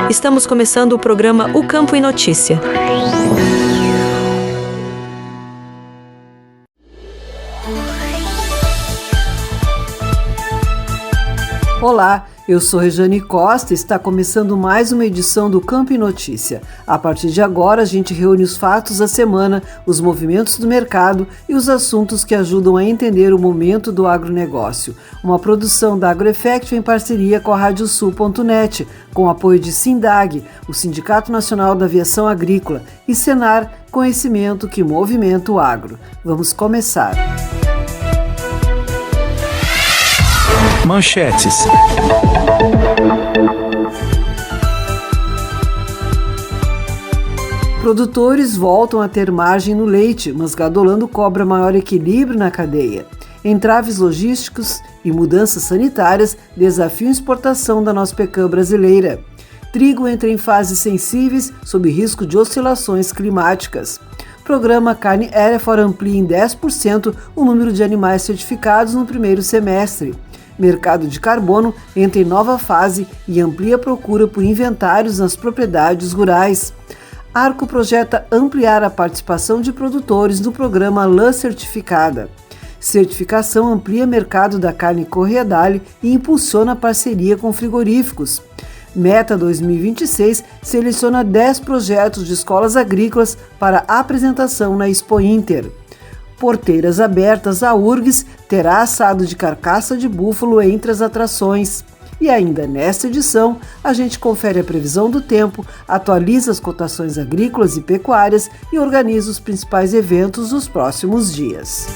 Estamos começando o programa O Campo em Notícia. Olá, eu sou Rejane Costa e está começando mais uma edição do Campo em Notícia. A partir de agora, a gente reúne os fatos da semana, os movimentos do mercado e os assuntos que ajudam a entender o momento do agronegócio. Uma produção da AgroEffect em parceria com a Radiosul.net, com apoio de SINDAG, o Sindicato Nacional da Aviação Agrícola, e Senar, conhecimento que movimenta o agro. Vamos começar. Manchetes. Produtores voltam a ter margem no leite, mas Gadolando cobra maior equilíbrio na cadeia. Entraves logísticos e mudanças sanitárias desafiam a exportação da nossa pecan brasileira. Trigo entra em fases sensíveis sob risco de oscilações climáticas. Programa Carne Hereford amplia em 10% o número de animais certificados no primeiro semestre. Mercado de carbono entra em nova fase e amplia a procura por inventários nas propriedades rurais. Arco projeta ampliar a participação de produtores no programa Lã Certificada. Certificação amplia mercado da carne Correia-Dali e impulsiona a parceria com frigoríficos. Meta 2026 seleciona 10 projetos de escolas agrícolas para apresentação na Expo Inter. Porteiras abertas, a URGS terá assado de carcaça de búfalo entre as atrações. E ainda nesta edição, a gente confere a previsão do tempo, atualiza as cotações agrícolas e pecuárias e organiza os principais eventos dos próximos dias.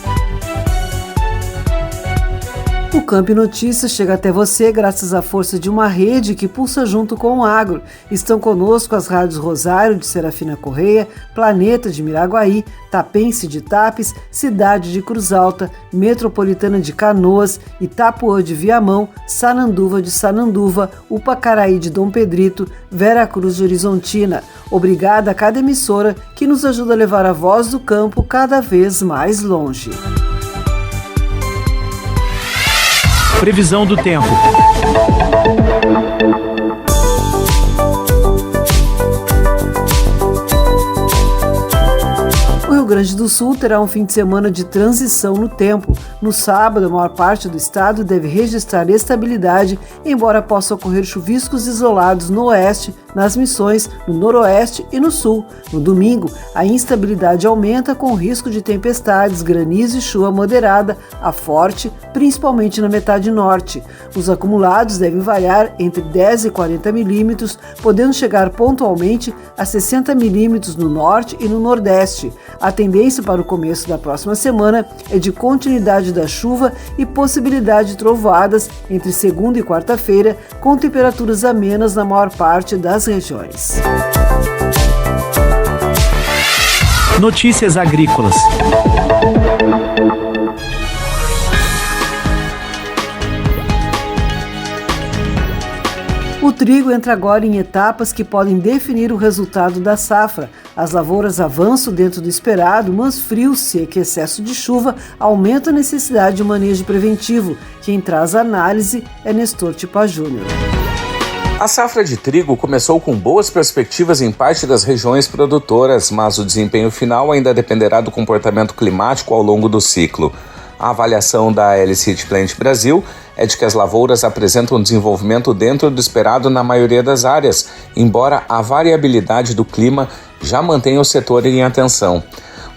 O Campo em Notícias chega até você graças à força de uma rede que pulsa junto com o agro. Estão conosco as rádios Rosário de Serafina Correia, Planeta de Miraguaí, Tapense de Tapes, Cidade de Cruz Alta, Metropolitana de Canoas, Itapuã de Viamão, Sananduva de Sananduva, Upacaraí de Dom Pedrito, Vera Cruz de Horizontina. Obrigada a cada emissora que nos ajuda a levar a voz do campo cada vez mais longe. Previsão do tempo. O Rio Grande do Sul terá um fim de semana de transição no tempo. No sábado, a maior parte do estado deve registrar estabilidade, embora possa ocorrer chuviscos isolados no oeste, nas Missões, no noroeste e no sul. No domingo, a instabilidade aumenta com risco de tempestades, granizo e chuva moderada a forte, principalmente na metade norte. Os acumulados devem variar entre 10 e 40 milímetros, podendo chegar pontualmente a 60 milímetros no norte e no nordeste. A tendência para o começo da próxima semana é de continuidade da chuva e possibilidade de trovoadas entre segunda e quarta-feira, com temperaturas amenas na maior parte das regiões. Notícias agrícolas. O trigo entra agora em etapas que podem definir o resultado da safra. As lavouras avançam dentro do esperado, mas frio, seca e excesso de chuva aumenta a necessidade de manejo preventivo. Quem traz a análise é Nestor Tipa Júnior. A safra de trigo começou com boas perspectivas em parte das regiões produtoras, mas o desempenho final ainda dependerá do comportamento climático ao longo do ciclo. A avaliação da LCT Plant Brasil é de que as lavouras apresentam desenvolvimento dentro do esperado na maioria das áreas, embora a variabilidade do clima já mantenha o setor em atenção.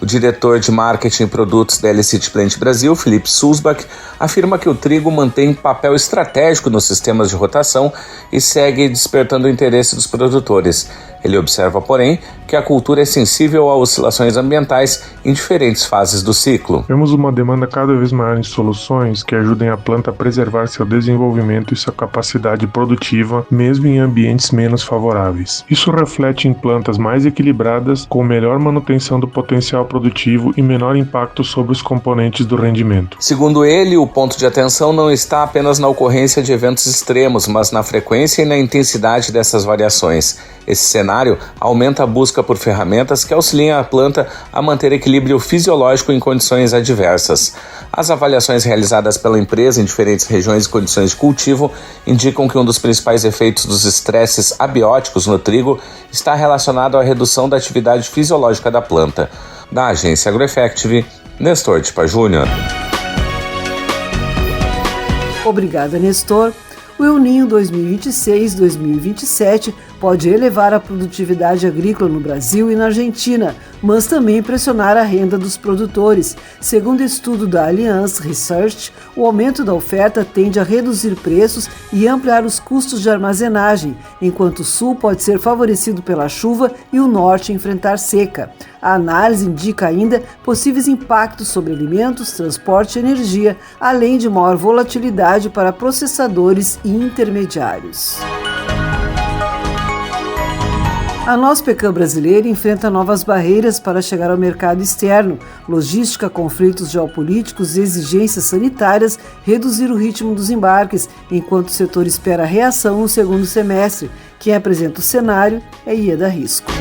O diretor de marketing e produtos da LCT Plant Brasil, Felipe Sulzbach, afirma que o trigo mantém papel estratégico nos sistemas de rotação e segue despertando o interesse dos produtores. Ele observa, porém, que a cultura é sensível a oscilações ambientais em diferentes fases do ciclo. Vemos uma demanda cada vez maior em soluções que ajudem a planta a preservar seu desenvolvimento e sua capacidade produtiva, mesmo em ambientes menos favoráveis. Isso reflete em plantas mais equilibradas, com melhor manutenção do potencial produtivo e menor impacto sobre os componentes do rendimento. Segundo ele, o ponto de atenção não está apenas na ocorrência de eventos extremos, mas na frequência e na intensidade dessas variações. Esse cenário aumenta a busca busca por ferramentas que auxiliem a planta a manter equilíbrio fisiológico em condições adversas. As avaliações realizadas pela empresa em diferentes regiões e condições de cultivo indicam que um dos principais efeitos dos estresses abióticos no trigo está relacionado à redução da atividade fisiológica da planta. Da agência AgroEffective, Nestor Tipa Júnior. Obrigada, Nestor. O El Niño 2026-2027 pode elevar a produtividade agrícola no Brasil e na Argentina, mas também pressionar a renda dos produtores. Segundo estudo da Allianz Research, o aumento da oferta tende a reduzir preços e ampliar os custos de armazenagem, enquanto o sul pode ser favorecido pela chuva e o norte enfrentar seca. A análise indica ainda possíveis impactos sobre alimentos, transporte e energia, além de maior volatilidade para processadores e intermediários. A Nospecam brasileira enfrenta novas barreiras para chegar ao mercado externo. Logística, conflitos geopolíticos e exigências sanitárias reduziram o ritmo dos embarques, enquanto o setor espera reação no segundo semestre. Quem apresenta o cenário é Ieda Risco.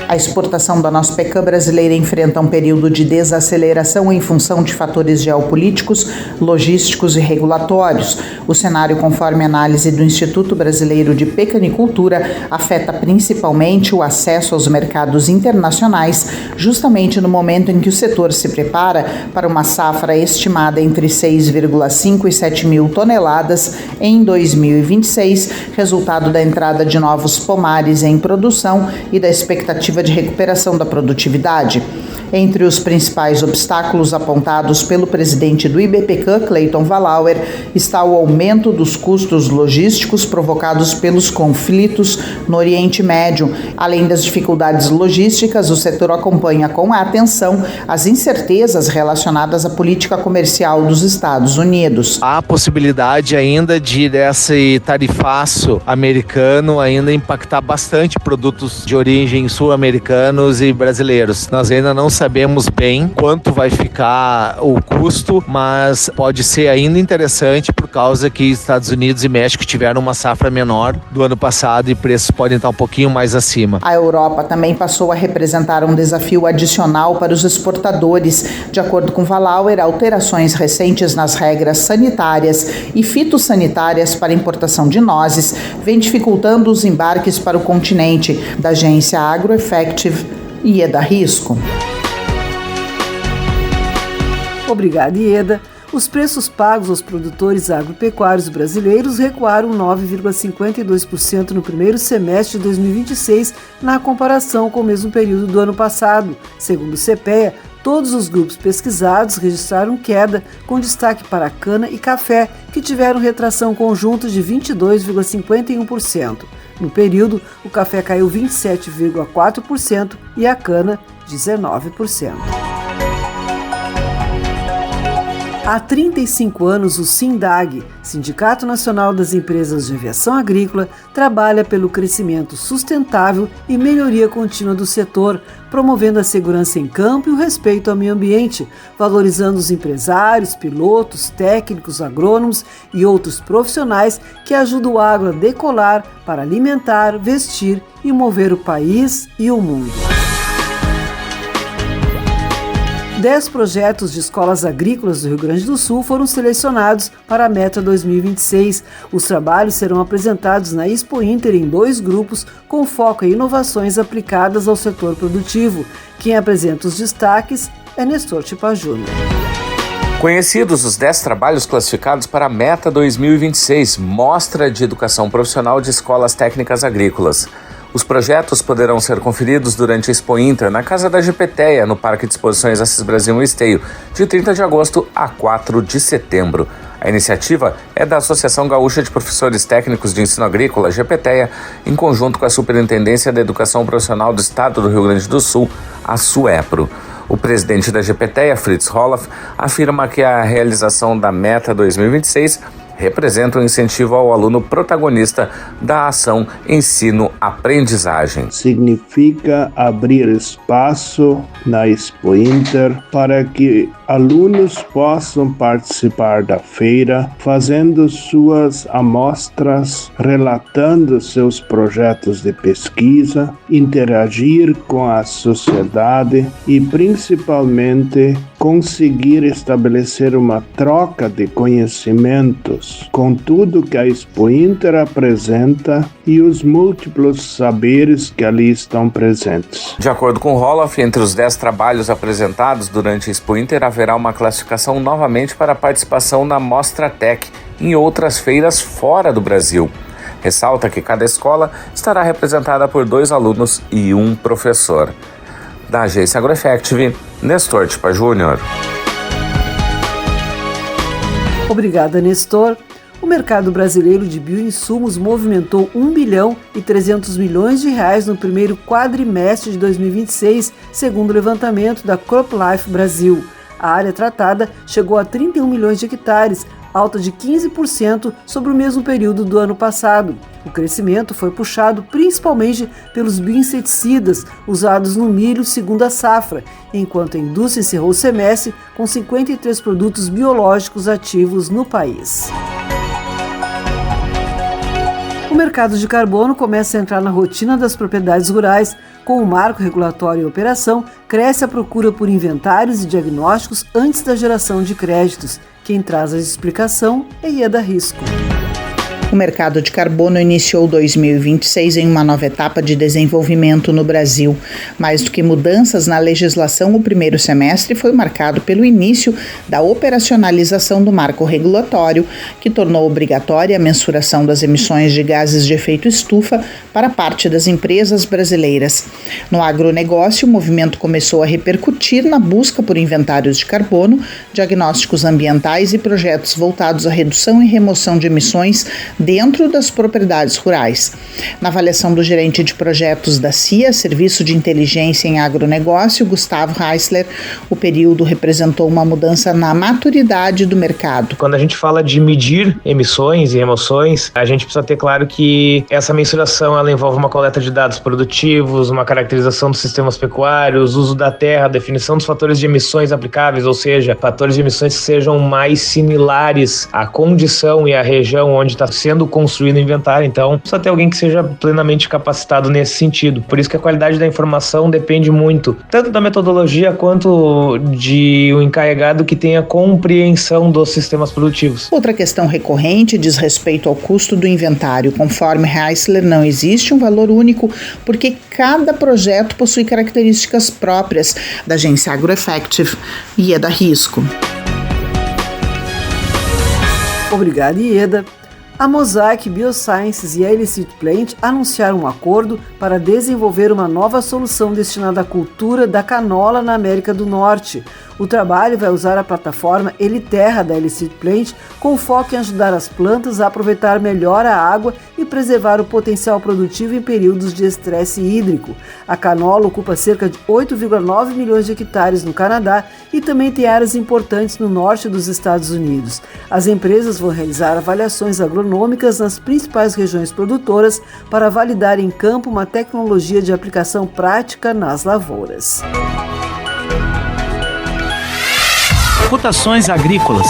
A exportação da Nospecam brasileira enfrenta um período de desaceleração em função de fatores geopolíticos, logísticos e regulatórios. O cenário, conforme análise do Instituto Brasileiro de Pecanicultura, afeta principalmente o acesso aos mercados internacionais, justamente no momento em que o setor se prepara para uma safra estimada entre 6,5 e 7 mil toneladas em 2026, resultado da entrada de novos pomares em produção e da expectativa de recuperação da produtividade. Entre os principais obstáculos apontados pelo presidente do IBPCAM, Clayton Valauer, está o aumento dos custos logísticos provocados pelos conflitos no Oriente Médio. Além das dificuldades logísticas, o setor acompanha com atenção as incertezas relacionadas à política comercial dos Estados Unidos. Há possibilidade ainda de esse tarifaço americano ainda impactar bastante produtos de origem sul-americanos e brasileiros. Nós ainda não sabemos bem quanto vai ficar o custo, mas pode ser ainda interessante por causa que Estados Unidos e México tiveram uma safra menor do ano passado e preços podem estar um pouquinho mais acima. A Europa também passou a representar um desafio adicional para os exportadores. De acordo com Valauer, alterações recentes nas regras sanitárias e fitossanitárias para importação de nozes vem dificultando os embarques para o continente. Da agência AgroEffective, Ieda Risco. Obrigada, Ieda. Os preços pagos aos produtores agropecuários brasileiros recuaram 9,52% no primeiro semestre de 2026, na comparação com o mesmo período do ano passado. Segundo o CPEA, todos os grupos pesquisados registraram queda, com destaque para cana e café, que tiveram retração conjunta de 22,51%. No período, o café caiu 27,4% e a cana, 19%. Há 35 anos, o SINDAG, Sindicato Nacional das Empresas de Aviação Agrícola, trabalha pelo crescimento sustentável e melhoria contínua do setor, promovendo a segurança em campo e o respeito ao meio ambiente, valorizando os empresários, pilotos, técnicos, agrônomos e outros profissionais que ajudam o agro a decolar para alimentar, vestir e mover o país e o mundo. 10 projetos de escolas agrícolas do Rio Grande do Sul foram selecionados para a Meta 2026. Os trabalhos serão apresentados na Expo Inter em 2 grupos, com foco em inovações aplicadas ao setor produtivo. Quem apresenta os destaques é Nestor Tipa Júnior. Conhecidos os 10 trabalhos classificados para a Meta 2026, Mostra de Educação Profissional de Escolas Técnicas Agrícolas. Os projetos poderão ser conferidos durante a Expo Inter na Casa da GPTEA, no Parque de Exposições Assis Brasil Esteio, de 30 de agosto a 4 de setembro. A iniciativa é da Associação Gaúcha de Professores Técnicos de Ensino Agrícola, GPTEA, em conjunto com a Superintendência da Educação Profissional do Estado do Rio Grande do Sul, a SUEPRO. O presidente da GPTEA, Fritz Roloff, afirma que a realização da Meta 2026 representa um incentivo ao aluno protagonista da ação ensino-aprendizagem. Significa abrir espaço na Expo Inter para que alunos possam participar da feira, fazendo suas amostras, relatando seus projetos de pesquisa, interagir com a sociedade e, principalmente, conseguir estabelecer uma troca de conhecimentos com tudo que a Expo Inter apresenta e os múltiplos saberes que ali estão presentes. De acordo com Roloff, entre os 10 trabalhos apresentados durante a Expo Inter, haverá uma classificação novamente para a participação na Mostra Tech em outras feiras fora do Brasil. Ressalta que cada escola estará representada por 2 alunos e 1 professor. Da agência AgroEffective, Nestor Tipa Júnior. Obrigada, Nestor. O mercado brasileiro de bioinsumos movimentou 1 bilhão e 300 milhões de reais no primeiro quadrimestre de 2026, segundo o levantamento da CropLife Brasil. A área tratada chegou a 31 milhões de hectares, alta de 15% sobre o mesmo período do ano passado. O crescimento foi puxado principalmente pelos bioinseticidas usados no milho segundo a safra, enquanto a indústria encerrou o semestre com 53 produtos biológicos ativos no país. O mercado de carbono começa a entrar na rotina das propriedades rurais. Com o marco regulatório em operação, cresce a procura por inventários e diagnósticos antes da geração de créditos. Quem traz a explicação é Ieda Risco. O mercado de carbono iniciou 2026 em uma nova etapa de desenvolvimento no Brasil. Mais do que mudanças na legislação, o primeiro semestre foi marcado pelo início da operacionalização do marco regulatório, que tornou obrigatória a mensuração das emissões de gases de efeito estufa para parte das empresas brasileiras. No agronegócio, o movimento começou a repercutir na busca por inventários de carbono, diagnósticos ambientais e projetos voltados à redução e remoção de emissões dentro das propriedades rurais. Na avaliação do gerente de projetos da CIA, Serviço de Inteligência em Agronegócio, Gustavo Heisler, o período representou uma mudança na maturidade do mercado. Quando a gente fala de medir emissões e remoções, a gente precisa ter claro que essa mensuração ela envolve uma coleta de dados produtivos, uma caracterização dos sistemas pecuários, uso da terra, definição dos fatores de emissões aplicáveis, ou seja, fatores de emissões que sejam mais similares à condição e à região onde está sendo construído o inventário. Então, precisa ter alguém que seja plenamente capacitado nesse sentido. Por isso que a qualidade da informação depende muito, tanto da metodologia quanto de um encarregado que tenha compreensão dos sistemas produtivos. Outra questão recorrente diz respeito ao custo do inventário. Conforme Heisler, não existe um valor único, porque cada projeto possui características próprias. Da agência AgroEffective, Ieda Risco. Obrigada, Ieda. A Mosaic Biosciences e a Illicit Plant anunciaram um acordo para desenvolver uma nova solução destinada à cultura da canola na América do Norte. O trabalho vai usar a plataforma Eliterra da Illicit Plant, com foco em ajudar as plantas a aproveitar melhor a água e preservar o potencial produtivo em períodos de estresse hídrico. A canola ocupa cerca de 8,9 milhões de hectares no Canadá e também tem áreas importantes no norte dos Estados Unidos. As empresas vão realizar avaliações agronômicas nas principais regiões produtoras para validar em campo uma tecnologia de aplicação prática nas lavouras. Cotações agrícolas.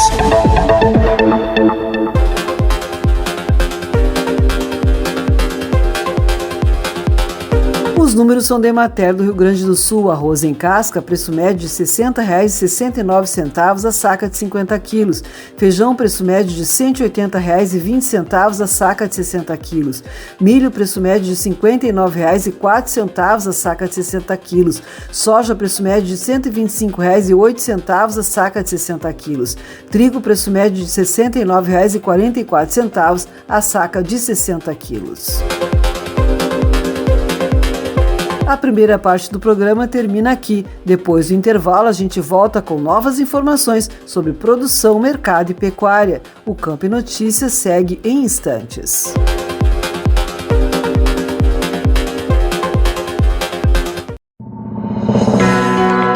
Os números são da Emater do Rio Grande do Sul. Arroz em casca, preço médio de R$ 60,69 a saca de 50 quilos. Feijão, preço médio de R$ 180,20 a saca de 60 quilos. Milho, preço médio de R$ 59,04 a saca de 60 quilos. Soja, preço médio de R$ 125,08 a saca de 60 quilos. Trigo, preço médio de R$ 69,44 a saca de 60 quilos. A primeira parte do programa termina aqui. Depois do intervalo, a gente volta com novas informações sobre produção, mercado e pecuária. O Campo e Notícias segue em instantes.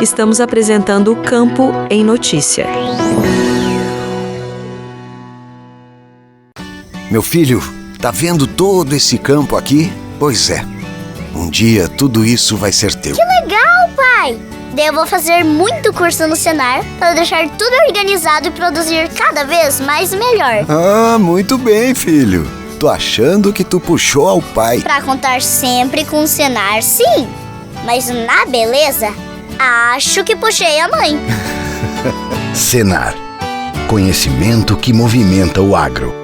Estamos apresentando o Campo em Notícia. Meu filho, tá vendo todo esse campo aqui? Pois é, um dia tudo isso vai ser teu. Que legal, pai! Daí eu vou fazer muito curso no Senar para deixar tudo organizado e produzir cada vez mais e melhor. Ah, muito bem, filho. Tô achando que tu puxou ao pai. Pra contar sempre com o Senar, sim. Mas na beleza, acho que puxei a mãe. Senar. Conhecimento que movimenta o agro.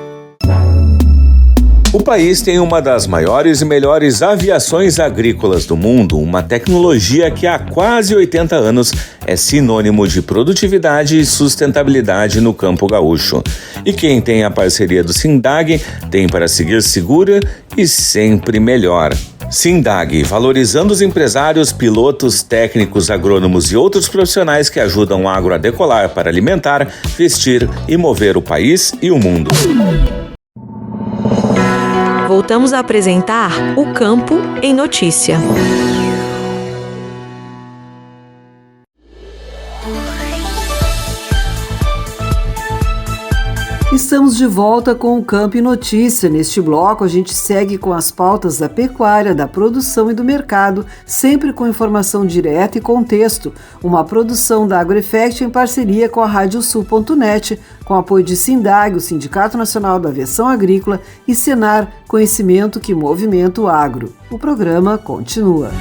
O país tem uma das maiores e melhores aviações agrícolas do mundo, uma tecnologia que há quase 80 anos é sinônimo de produtividade e sustentabilidade no campo gaúcho. E quem tem a parceria do SINDAG tem para seguir segura e sempre melhor. SINDAG, valorizando os empresários, pilotos, técnicos, agrônomos e outros profissionais que ajudam o agro a decolar para alimentar, vestir e mover o país e o mundo. Voltamos a apresentar o Campo em Notícia. Estamos de volta com o Campo em Notícia. Neste bloco, a gente segue com as pautas da pecuária, da produção e do mercado, sempre com informação direta e contexto. Uma produção da AgroEffect em parceria com a Radiosul.net, com apoio de SINDAG, o Sindicato Nacional da Aviação Agrícola, e Senar, conhecimento que movimenta o agro. O programa continua.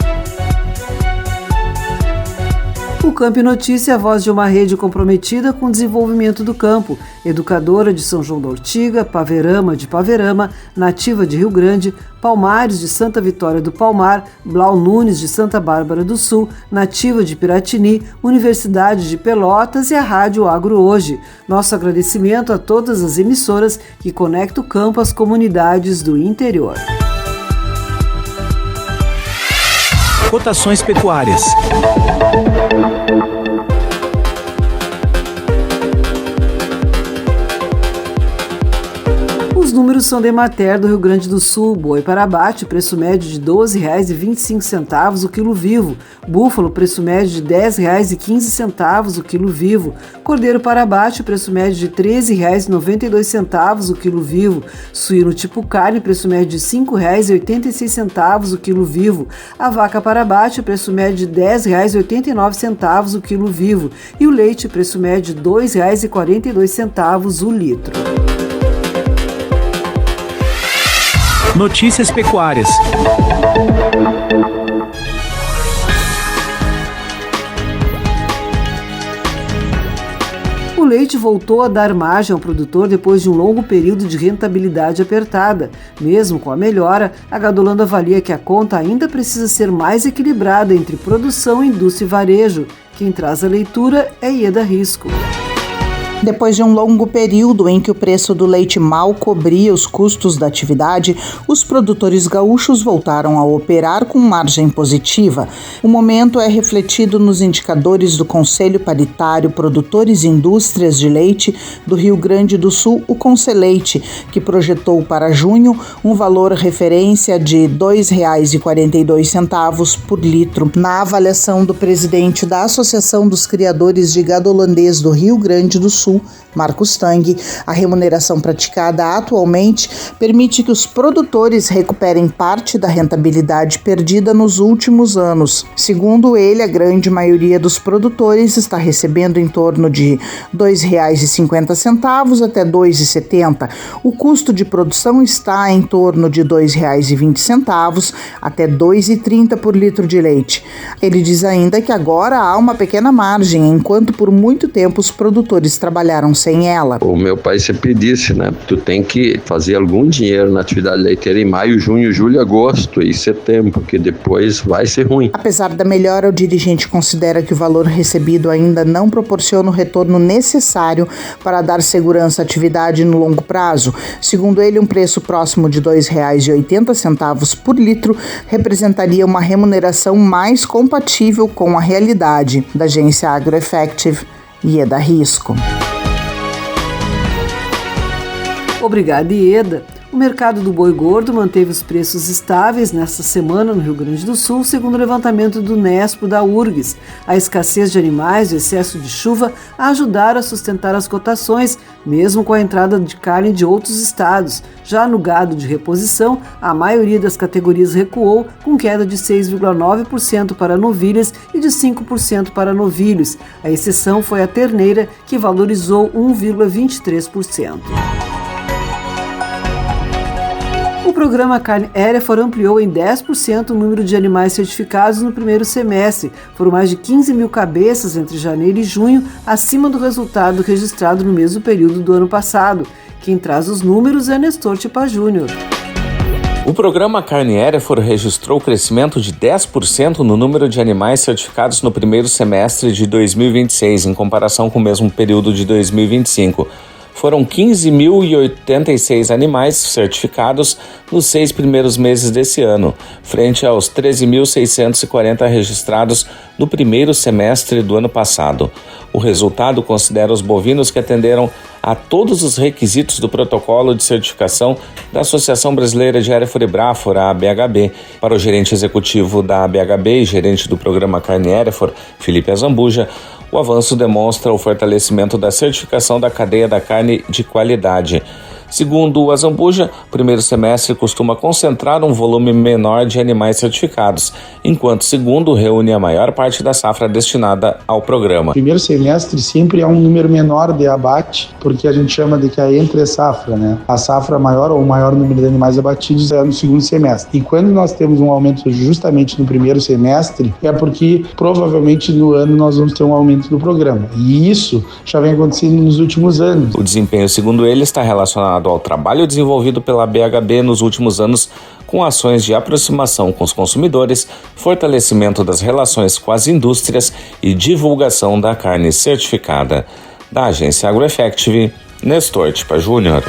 O Campo em Notícia é a voz de uma rede comprometida com o desenvolvimento do campo, educadora de São João da Ortiga, Paverama de Paverama, Nativa de Rio Grande, Palmares de Santa Vitória do Palmar, Blau Nunes de Santa Bárbara do Sul, Nativa de Piratini, Universidade de Pelotas e a Rádio Agro Hoje. Nosso agradecimento a todas as emissoras que conectam o campo às comunidades do interior. Cotações pecuárias. Os números são da Emater do Rio Grande do Sul. Boi para abate, preço médio de R$ 12,25 o quilo vivo. Búfalo, preço médio de R$ 10,15 o quilo vivo. Cordeiro para abate, preço médio de R$ 13,92 o quilo vivo. Suíno tipo carne, preço médio de R$ 5,86 o quilo vivo. A vaca para abate, preço médio de R$ 10,89 o quilo vivo. E o leite, preço médio de R$ 2,42 o litro. Notícias pecuárias. O leite voltou a dar margem ao produtor depois de um longo período de rentabilidade apertada. Mesmo com a melhora, a Gadolando avalia que a conta ainda precisa ser mais equilibrada entre produção, indústria e varejo. Quem traz a leitura é Ieda Risco. Depois de um longo período em que o preço do leite mal cobria os custos da atividade, os produtores gaúchos voltaram a operar com margem positiva. O momento é refletido nos indicadores do Conselho Paritário Produtores e Indústrias de Leite do Rio Grande do Sul, o Conceleite, que projetou para junho um valor referência de R$ 2,42 por litro. Na avaliação do presidente da Associação dos Criadores de Gado Holandês do Rio Grande do Sul, Marcos Tang, a remuneração praticada atualmente permite que os produtores recuperem parte da rentabilidade perdida nos últimos anos. Segundo ele, a grande maioria dos produtores está recebendo em torno de R$ 2,50 até R$ 2,70. O custo de produção está em torno de R$ 2,20 até R$ 2,30 por litro de leite. Ele diz ainda que agora há uma pequena margem, enquanto por muito tempo os produtores trabalharam sem ela. O meu pai sempre disse, né? Tu tem que fazer algum dinheiro na atividade leiteira em maio, junho, julho, agosto e setembro, porque depois vai ser ruim. Apesar da melhora, o dirigente considera que o valor recebido ainda não proporciona o retorno necessário para dar segurança à atividade no longo prazo. Segundo ele, um preço próximo de R$ 2,80 por litro representaria uma remuneração mais compatível com a realidade. Da agência AgroEffect, Ieda Risco. Obrigada, Ieda. O mercado do boi gordo manteve os preços estáveis nesta semana no Rio Grande do Sul, segundo o levantamento do Nespo da URGS. A escassez de animais e o excesso de chuva ajudaram a sustentar as cotações, mesmo com a entrada de carne de outros estados. Já no gado de reposição, a maioria das categorias recuou, com queda de 6,9% para novilhas e de 5% para novilhos. A exceção foi a terneira, que valorizou 1,23%. O programa Carne Hereford ampliou em 10% o número de animais certificados no primeiro semestre. Foram mais de 15 mil cabeças entre janeiro e junho, acima do resultado registrado no mesmo período do ano passado. Quem traz os números é Nestor Tipa Júnior. O programa Carne Hereford registrou crescimento de 10% no número de animais certificados no primeiro semestre de 2026, em comparação com o mesmo período de 2025. Foram 15.086 animais certificados nos 6 primeiros meses desse ano, frente aos 13.640 registrados no primeiro semestre do ano passado. O resultado considera os bovinos que atenderam a todos os requisitos do protocolo de certificação da Associação Brasileira de Hereford e Braathor, a ABHB. Para o gerente executivo da ABHB e gerente do programa Carne Hereford, Felipe Azambuja, o avanço demonstra o fortalecimento da certificação da cadeia da carne de qualidade. Segundo o Azambuja, o primeiro semestre costuma concentrar um volume menor de animais certificados, enquanto o segundo reúne a maior parte da safra destinada ao programa. O primeiro semestre sempre é um número menor de abate, porque a gente chama de que é entre safra, né? A safra maior ou o maior número de animais abatidos é no segundo semestre. E quando nós temos um aumento justamente no primeiro semestre, é porque provavelmente no ano nós vamos ter um aumento do programa. E isso já vem acontecendo nos últimos anos. O desempenho, segundo ele, está relacionado ao trabalho desenvolvido pela BHB nos últimos anos, com ações de aproximação com os consumidores, fortalecimento das relações com as indústrias e divulgação da carne certificada. Da agência AgroEffective, Nestor Tipa Júnior.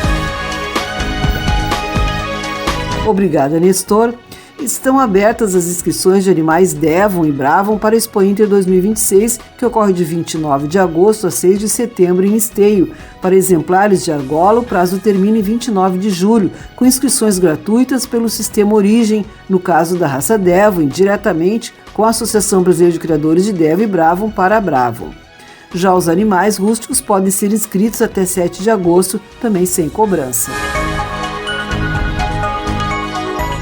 Obrigada, Nestor. Estão abertas as inscrições de animais Devon e Brahman para a Expo Inter 2026, que ocorre de 29 de agosto a 6 de setembro em Esteio. Para exemplares de argola, o prazo termina em 29 de julho, com inscrições gratuitas pelo Sistema Origem, no caso da raça Devon, diretamente com a Associação Brasileira de Criadores de Devon e Brahman para a Brahman. Já os animais rústicos podem ser inscritos até 7 de agosto, também sem cobrança.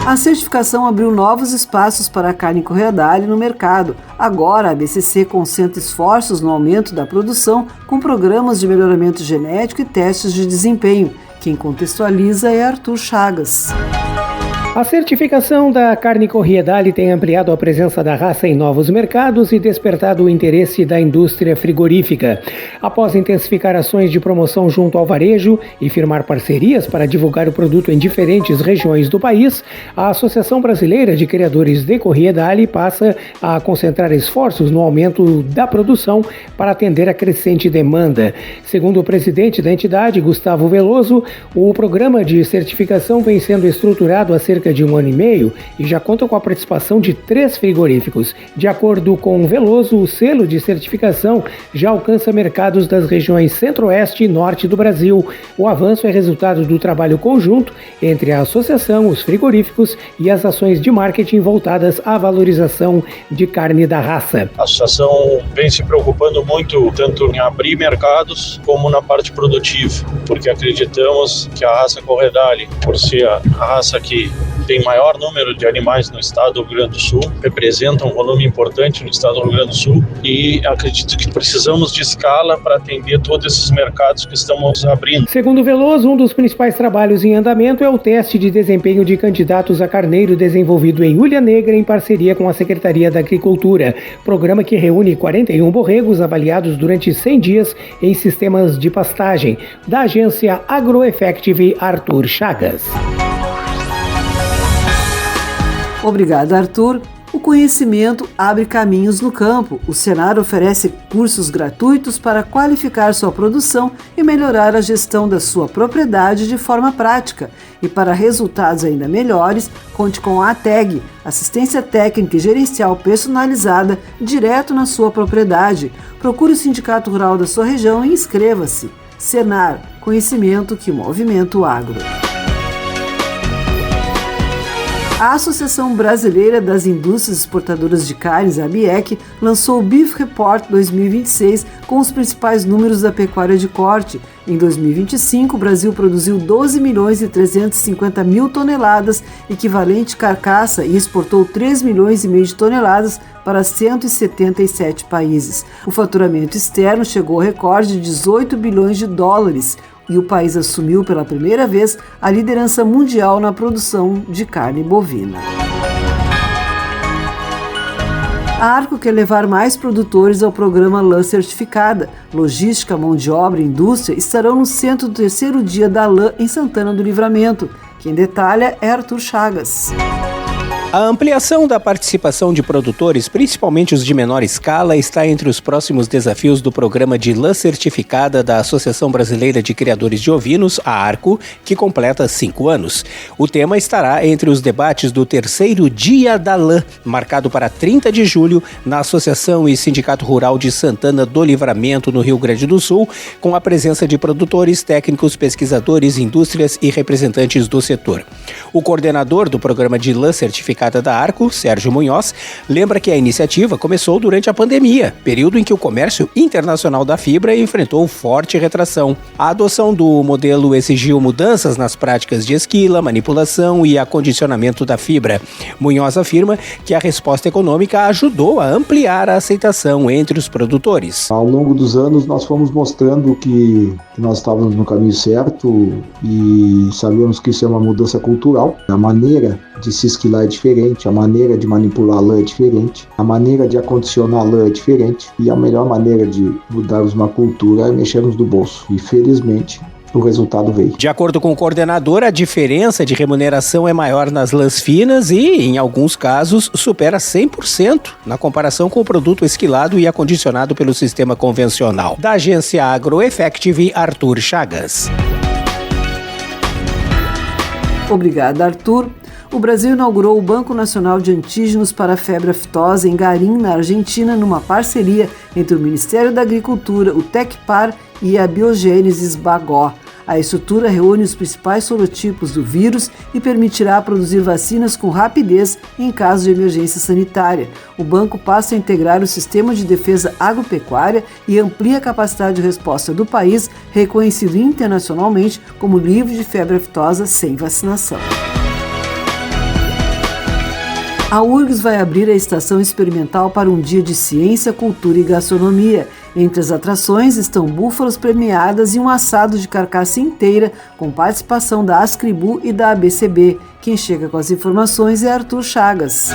A certificação abriu novos espaços para a carne correadalha no mercado. Agora, a ABCC concentra esforços no aumento da produção com programas de melhoramento genético e testes de desempenho. Quem contextualiza é Arthur Chagas. A certificação da carne corriedale tem ampliado a presença da raça em novos mercados e despertado o interesse da indústria frigorífica. Após intensificar ações de promoção junto ao varejo e firmar parcerias para divulgar o produto em diferentes regiões do país, a Associação Brasileira de Criadores de Corriedale passa a concentrar esforços no aumento da produção para atender a crescente demanda. Segundo o presidente da entidade, Gustavo Veloso, o programa de certificação vem sendo estruturado há cerca de 1 ano e meio e já conta com a participação de 3 frigoríficos. De acordo com Veloso, o selo de certificação já alcança mercados das regiões centro-oeste e norte do Brasil. O avanço é resultado do trabalho conjunto entre a associação, os frigoríficos e as ações de marketing voltadas à valorização de carne da raça. A associação vem se preocupando muito tanto em abrir mercados como na parte produtiva, porque acreditamos que a raça corriedale, por ser a raça que tem maior número de animais no estado do Rio Grande do Sul, representa um volume importante no estado do Rio Grande do Sul e acredito que precisamos de escala para atender todos esses mercados que estamos abrindo. Segundo Veloso, um dos principais trabalhos em andamento é o teste de desempenho de candidatos a carneiro desenvolvido em Ulha Negra em parceria com a Secretaria da Agricultura, programa que reúne 41 borregos avaliados durante 100 dias em sistemas de pastagem. Da agência AgroEffective, Arthur Chagas. Obrigada, Arthur. O conhecimento abre caminhos no campo. O Senar oferece cursos gratuitos para qualificar sua produção e melhorar a gestão da sua propriedade de forma prática. E para resultados ainda melhores, conte com a ATEG, assistência técnica e gerencial personalizada direto na sua propriedade. Procure o Sindicato Rural da sua região e inscreva-se. Senar, conhecimento que movimenta o agro. A Associação Brasileira das Indústrias Exportadoras de Carnes, a ABIEC, lançou o Beef Report 2026 com os principais números da pecuária de corte. Em 2025, o Brasil produziu 12.350.000 toneladas, equivalente carcaça, e exportou 3,5 milhões de toneladas para 177 países. O faturamento externo chegou ao recorde de 18 bilhões de dólares. E o país assumiu pela primeira vez a liderança mundial na produção de carne bovina. A Arco quer levar mais produtores ao programa Lã Certificada. Logística, mão de obra e indústria estarão no centro do 3º dia da Lã em Santana do Livramento. Quem detalha é Arthur Chagas. A ampliação da participação de produtores, principalmente os de menor escala, está entre os próximos desafios do programa de lã certificada da Associação Brasileira de Criadores de Ovinos, a ARCO, que completa 5 anos. O tema estará entre os debates do 3º Dia da Lã, marcado para 30 de julho, na Associação e Sindicato Rural de Santana do Livramento, no Rio Grande do Sul, com a presença de produtores, técnicos, pesquisadores, indústrias e representantes do setor. O coordenador do programa de lã certificada da Arco, Sérgio Munhoz, lembra que a iniciativa começou durante a pandemia, período em que o comércio internacional da fibra enfrentou forte retração. A adoção do modelo exigiu mudanças nas práticas de esquila, manipulação e acondicionamento da fibra. Munhoz afirma que a resposta econômica ajudou a ampliar a aceitação entre os produtores. Ao longo dos anos, nós fomos mostrando que nós estávamos no caminho certo e sabíamos que isso é uma mudança cultural. A maneira de se esquilar é diferente, a maneira de manipular a lã é diferente, a maneira de acondicionar a lã é diferente e a melhor maneira de mudarmos uma cultura é mexermos do bolso. E felizmente o resultado veio. De acordo com o coordenador, a diferença de remuneração é maior nas lãs finas e, em alguns casos, supera 100% na comparação com o produto esquilado e acondicionado pelo sistema convencional. Da agência AgroEffective, Arthur Chagas. Obrigada, Arthur. O Brasil inaugurou o Banco Nacional de Antígenos para a Febre Aftosa em Garim, na Argentina, numa parceria entre o Ministério da Agricultura, o Tecpar e a Biogênesis Bagó. A estrutura reúne os principais sorotipos do vírus e permitirá produzir vacinas com rapidez em caso de emergência sanitária. O banco passa a integrar o sistema de defesa agropecuária e amplia a capacidade de resposta do país, reconhecido internacionalmente como livre de febre aftosa sem vacinação. A URGS vai abrir a estação experimental para um dia de ciência, cultura e gastronomia. Entre as atrações estão búfalas premiadas e um assado de carcaça inteira com participação da Ascribu e da ABCB. Quem chega com as informações é Arthur Chagas.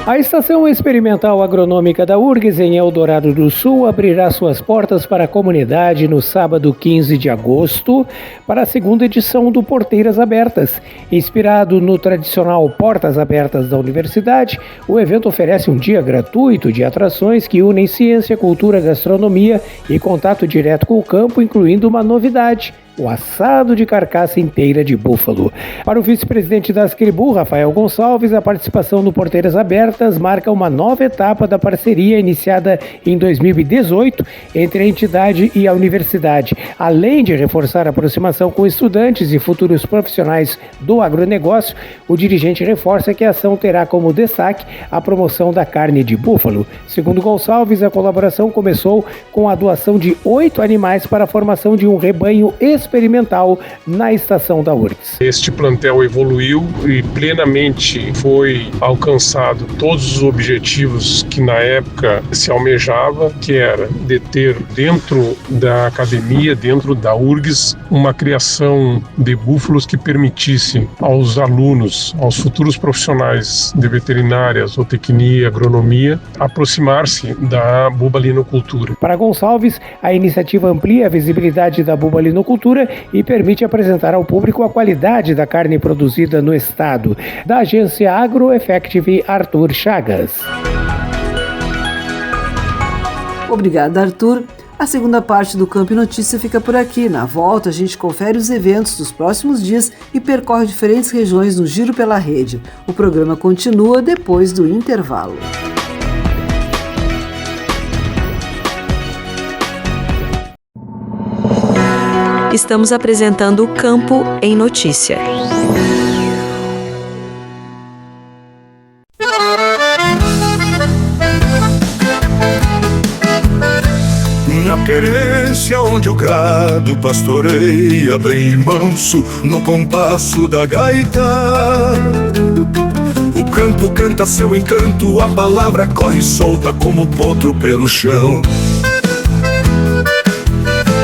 A Estação Experimental Agronômica da URGS em Eldorado do Sul abrirá suas portas para a comunidade no sábado 15 de agosto para a segunda edição do Porteiras Abertas. Inspirado no tradicional Portas Abertas da Universidade, o evento oferece um dia gratuito de atrações que unem ciência, cultura, gastronomia e contato direto com o campo, incluindo uma novidade: o assado de carcaça inteira de búfalo. Para o vice-presidente da Ascribu, Rafael Gonçalves, a participação no Porteiras Abertas marca uma nova etapa da parceria iniciada em 2018 entre a entidade e a universidade. Além de reforçar a aproximação com estudantes e futuros profissionais do agronegócio, o dirigente reforça que a ação terá como destaque a promoção da carne de búfalo. Segundo Gonçalves, a colaboração começou com a doação de 8 animais para a formação de um rebanho experimental na estação da URGS. Este plantel evoluiu e plenamente foi alcançado todos os objetivos que na época se almejava, que era de ter dentro da academia, dentro da URGS, uma criação de búfalos que permitisse aos alunos, aos futuros profissionais de veterinária, zootecnia, agronomia, aproximar-se da bubalinocultura. Para Gonçalves, a iniciativa amplia a visibilidade da bubalinocultura e permite apresentar ao público a qualidade da carne produzida no estado. Da agência AgroEffective, Arthur Chagas. Obrigada, Arthur. A segunda parte do Campo e Notícia fica por aqui. Na volta, a gente confere os eventos dos próximos dias e percorre diferentes regiões no Giro pela Rede. O programa continua depois do intervalo. Estamos apresentando o Campo em Notícia. estância onde o gado pastoreia bem manso no compasso da gaita. O campo canta seu encanto, a palavra corre solta como potro pelo chão.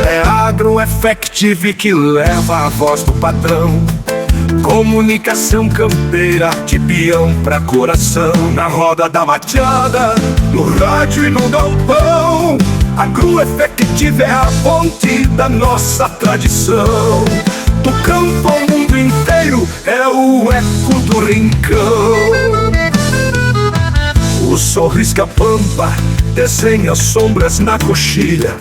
É AgroEffective que leva a voz do patrão, comunicação campeira de peão pra coração. Na roda da mateada, no rádio e no galpão, AgroEffective é a fonte da nossa tradição. Do campo ao mundo inteiro é o eco do rincão. O sol risca a pampa, desenha sombras na coxilha.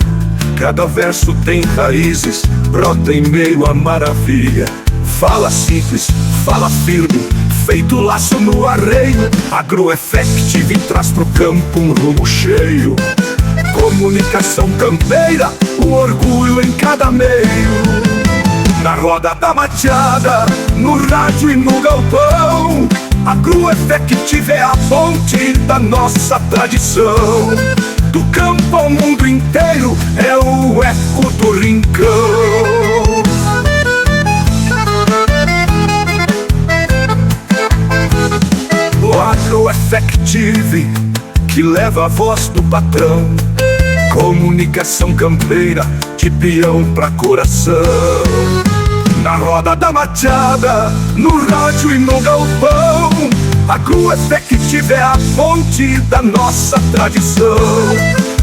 Cada verso tem raízes, brota em meio à maravilha. Fala simples, fala firme, feito laço no arreio. AgroEffective traz pro campo um rumo cheio. Comunicação campeira, o orgulho em cada meio. Na roda da mateada, no rádio e no galpão, AgroEffective é a fonte da nossa tradição. Do campo ao mundo inteiro é o eco do rincão. O AgroEffective que leva a voz do patrão, comunicação campeira de peão pra coração. Na roda da mateada, no rádio e no galpão, AgroEffective é a fonte da nossa tradição.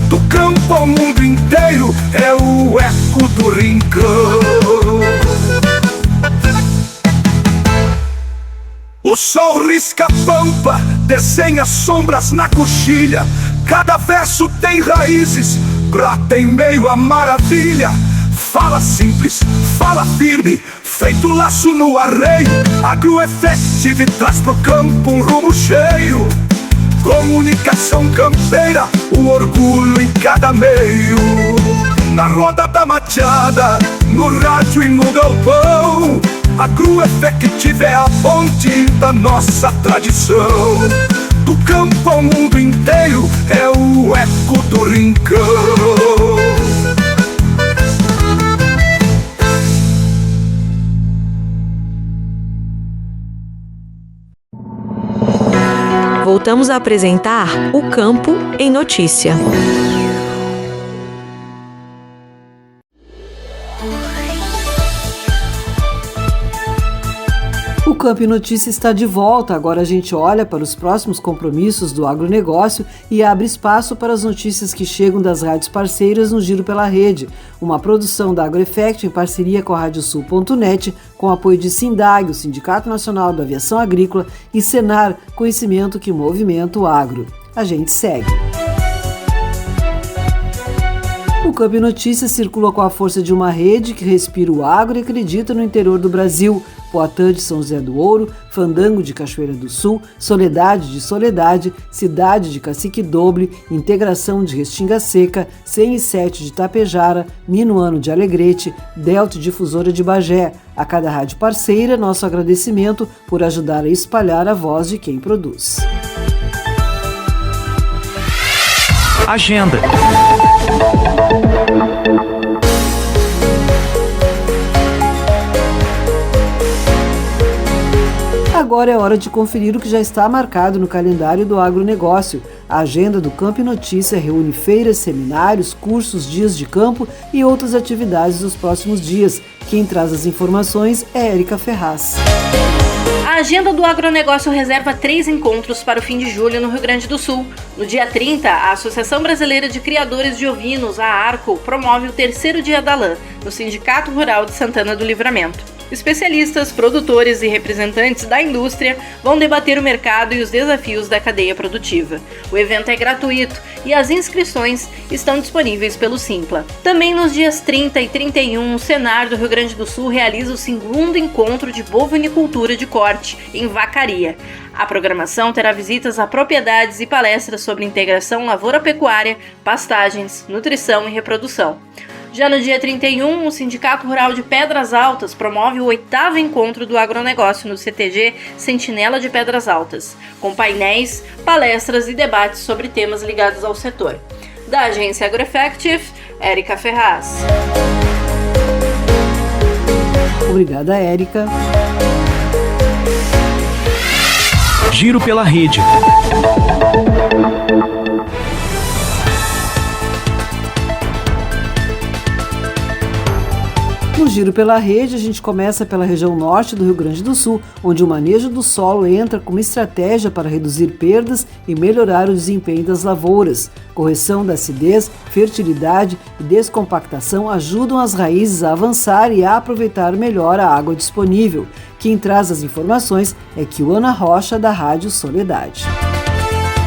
Do campo ao mundo inteiro é o eco do rincão. O sol risca a pampa, desenha sombras na coxilha. Cada verso tem raízes, brota em meio à maravilha. Fala simples, fala firme, feito laço no arreio. AgroEffective traz pro campo um rumo cheio. Comunicação campeira, o orgulho em cada meio. Na roda da mateada, no rádio e no galpão, AgroEffective é a fonte da nossa tradição. Do campo ao mundo inteiro é o eco do rincão. Voltamos a apresentar o Campo em Notícia. O Campo em Notícia está de volta. Agora a gente olha para os próximos compromissos do agronegócio e abre espaço para as notícias que chegam das rádios parceiras no Giro pela Rede, uma produção da AgroEffect em parceria com a Radiosul.net, com apoio de SINDAG, o Sindicato Nacional da Aviação Agrícola, e Senar, conhecimento que movimenta o agro. A gente segue. O Campo em Notícias circula com a força de uma rede que respira o agro e acredita no interior do Brasil. Poatã de São José do Ouro, Fandango de Cachoeira do Sul, Soledade de Soledade, Cidade de Cacique Doble, Integração de Restinga Seca, 107 de Tapejara, Minuano de Alegrete, Delta Difusora de Bagé. A cada rádio parceira, nosso agradecimento por ajudar a espalhar a voz de quem produz. Agenda. Agora é hora de conferir o que já está marcado no calendário do agronegócio. A agenda do Campo em Notícia reúne feiras, seminários, cursos, dias de campo e outras atividades dos próximos dias. Quem traz as informações é Érica Ferraz. A agenda do agronegócio reserva 3 encontros para o fim de julho no Rio Grande do Sul. No dia 30, a Associação Brasileira de Criadores de Ovinos, a ARCO, promove o 3º Dia da Lã, no Sindicato Rural de Santana do Livramento. Especialistas, produtores e representantes da indústria vão debater o mercado e os desafios da cadeia produtiva. O evento é gratuito e as inscrições estão disponíveis pelo Simpla. Também nos dias 30 e 31, o Senar do Rio Grande do Sul realiza o 2º encontro de bovinicultura de corte, em Vacaria. A programação terá visitas a propriedades e palestras sobre integração lavoura-pecuária, pastagens, nutrição e reprodução. Já no dia 31, o Sindicato Rural de Pedras Altas promove o 8º encontro do agronegócio no CTG Sentinela de Pedras Altas, com painéis, palestras e debates sobre temas ligados ao setor. Da agência AgroEffective, Érica Ferraz. Obrigada, Érica. Giro pela rede. No Giro pela Rede, a gente começa pela região norte do Rio Grande do Sul, onde o manejo do solo entra como estratégia para reduzir perdas e melhorar o desempenho das lavouras. Correção da acidez, fertilidade e descompactação ajudam as raízes a avançar e a aproveitar melhor a água disponível. Quem traz as informações é Kiwana Rocha, da Rádio Soledade.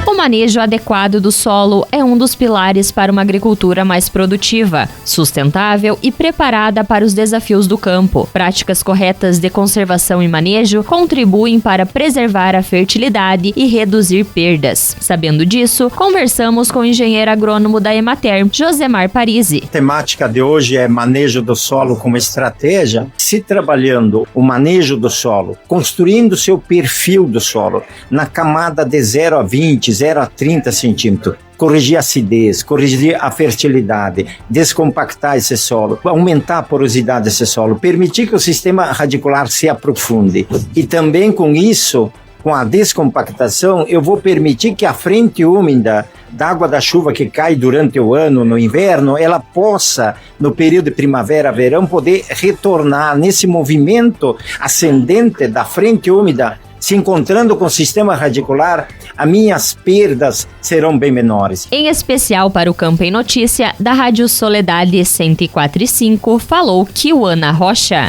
O manejo adequado do solo é um dos pilares para uma agricultura mais produtiva, sustentável e preparada para os desafios do campo. Práticas corretas de conservação e manejo contribuem para preservar a fertilidade e reduzir perdas. Sabendo disso, conversamos com o engenheiro agrônomo da Emater, Josemar Parisi. A temática de hoje é manejo do solo como estratégia. Se trabalhando o manejo do solo, construindo seu perfil do solo na camada de 0 a 20, 0 a 30 centímetros, corrigir a acidez, corrigir a fertilidade, descompactar esse solo, aumentar a porosidade desse solo, permitir que o sistema radicular se aprofunde. E também com isso, com a descompactação, eu vou permitir que a frente úmida da água da chuva que cai durante o ano, no inverno, ela possa, no período de primavera, verão, poder retornar nesse movimento ascendente da frente úmida, se encontrando com o sistema radicular, as minhas perdas serão bem menores. Em especial para o Campo em Notícia, da Rádio Soledade 104.5, falou Kiwana Rocha.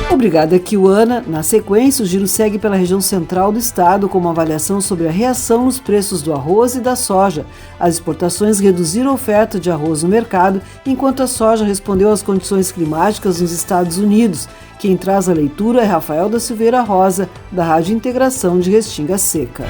Obrigada, Kiwana. Na sequência, o giro segue pela região central do estado com uma avaliação sobre a reação nos preços do arroz e da soja. As exportações reduziram a oferta de arroz no mercado, enquanto a soja respondeu às condições climáticas nos Estados Unidos. Quem traz a leitura é Rafael da Silveira Rosa, da Rádio Integração de Restinga Seca.